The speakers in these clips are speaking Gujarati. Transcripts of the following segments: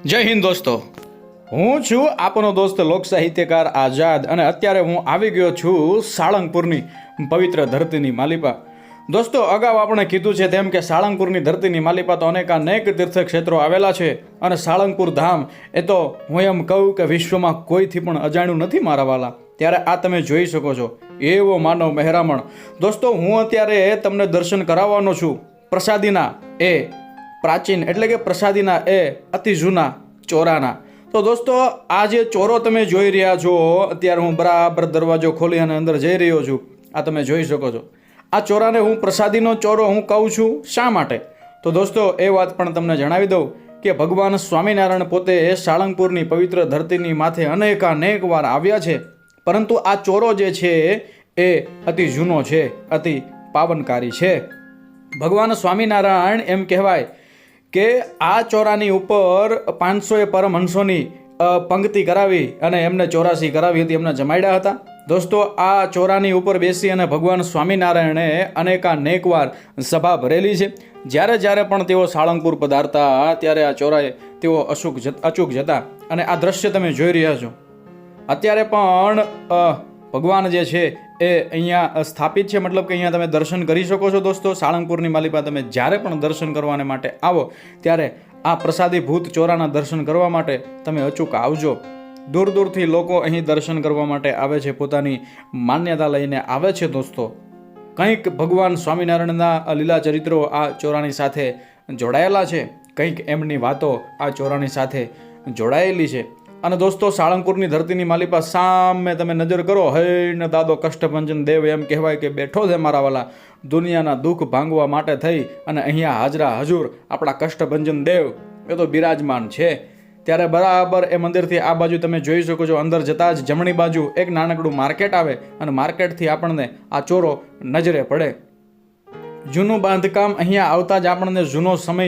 જય હિન્દ દોસ્તો, હું છું આપનો દોસ્ત લોક સાહિત્યકાર આઝાદ અને અત્યારે હું આવી ગયો છું સાળંગપુરની પવિત્ર ધરતીની માલિપા. દોસ્તો, અગાઉ આપણે કીધું છે તેમ કે સાળંગપુરની ધરતીની માલિપા તો અનેક તીર્થક્ષેત્રો આવેલા છે અને સાળંગપુર ધામ એ તો હું એમ કહું કે વિશ્વમાં કોઈથી પણ અજાણ્યું નથી મારા વાલા. ત્યારે આ તમે જોઈ શકો છો એવો માનવ મહેરામણ. દોસ્તો, હું અત્યારે તમને દર્શન કરાવવાનો છું પ્રસાદીના એ પ્રાચીન એટલે કે પ્રસાદીના એ અતિ જૂના ચોરાના. તો દોસ્તો, આ જે ચોરો તમે જોઈ રહ્યા છો, અત્યારે હું બરાબર દરવાજો ખોલી અને અંદર જઈ રહ્યો છું. આ તમે જોઈ શકો છો. આ ચોરાને હું પ્રસાદીનો ચોરો હું કહું છું. શા માટે? તો દોસ્તો, એ વાત પણ તમને જણાવી દઉં કે ભગવાન સ્વામિનારાયણ પોતે સાળંગપુરની પવિત્ર ધરતીની માથે અનેક વાર આવ્યા છે, પરંતુ આ ચોરો જે છે એ અતિ જૂનો છે, અતિ પાવનકારી છે. ભગવાન સ્વામિનારાયણ એમ કહેવાય કે આ ચોરાની ઉપર 500 પરમહંસોની પંક્તિ કરાવી અને એમને ચોરાસી કરાવી હતી, એમને જમાડ્યા હતા. દોસ્તો, આ ચોરાની ઉપર બેસી અને ભગવાન સ્વામિનારાયણે અનેક વાર સભા ભરેલી છે. જ્યારે પણ તેઓ સાળંગપુર પધારતા ત્યારે આ ચોરાએ તેઓ અચૂક જતા અને આ દ્રશ્ય તમે જોઈ રહ્યા છો. અત્યારે પણ ભગવાન જે છે એ અહીંયા સ્થાપિત છે, મતલબ કે અહીંયા તમે દર્શન કરી શકો છો. દોસ્તો, સાળંગપુરની માલિપા તમે જ્યારે પણ દર્શન કરવાને માટે આવો ત્યારે આ પ્રસાદી ભૂત ચોરાના દર્શન કરવા માટે તમે અચૂક આવજો. દૂરથી લોકો અહીં દર્શન કરવા માટે આવે છે, પોતાની માન્યતા લઈને આવે છે. દોસ્તો, કંઈક ભગવાન સ્વામિનારાયણના લીલા ચરિત્રો આ ચોરાની સાથે જોડાયેલા છે, કંઈક એમની વાતો આ ચોરાની સાથે જોડાયેલી છે. અને દોસ્તો, સાળંગપુરની ધરતીની માલિપા સામે તમે નજર કરો, હે ને દાદો કષ્ટભંજન દેવ એમ કહેવાય કે બેઠો છે મારા વાલા, દુનિયાના દુઃખ ભાંગવા માટે થઈ અને અહીંયા હાજરા હજુર આપણા કષ્ટભંજન દેવ એ તો બિરાજમાન છે. ત્યારે બરાબર એ મંદિરથી આ બાજુ તમે જોઈ શકો છો, અંદર જતાં જ જમણી બાજુ એક નાનકડું માર્કેટ આવે અને માર્કેટથી આપણને આ ચોરો નજરે પડે. જૂનું બાંધકામ, અહીંયા આવતા જ આપણને જૂનો સમય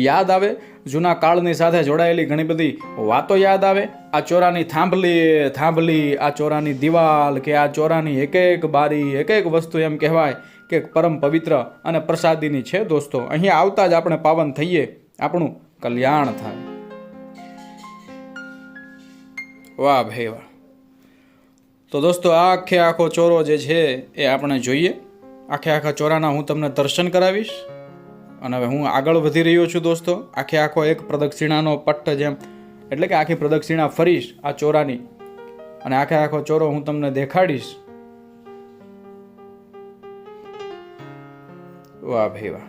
યાદ આવે, જૂના કાળની સાથે જોડાયેલી ઘણી બધી વાતો યાદ આવે. આ ચોરાની થાંભલી, આ ચોરાની દિવાલ કે આ ચોરાની એક બારી, એક વસ્તુ એમ કહેવાય કે પરમ પવિત્ર અને પ્રસાદીની છે. દોસ્તો, અહીંયા આવતા જ આપણે પાવન થઈએ, આપણું કલ્યાણ થાય. વાહ ભાઈ વાહ. તો દોસ્તો, આ આખો ચોરો જે છે એ આપણે જોઈએ. આખા ચોરાના હું તમને દર્શન કરાવીશ અને હવે હું આગળ વધી રહ્યો છું. દોસ્તો, આખો એક પ્રદક્ષિણાનો પટ્ટ જેમ એટલે કે આખી પ્રદક્ષિણા ફરીશ આ ચોરાની અને આખો ચોરો હું તમને દેખાડીશ. વાહ ભાઈ વાહ.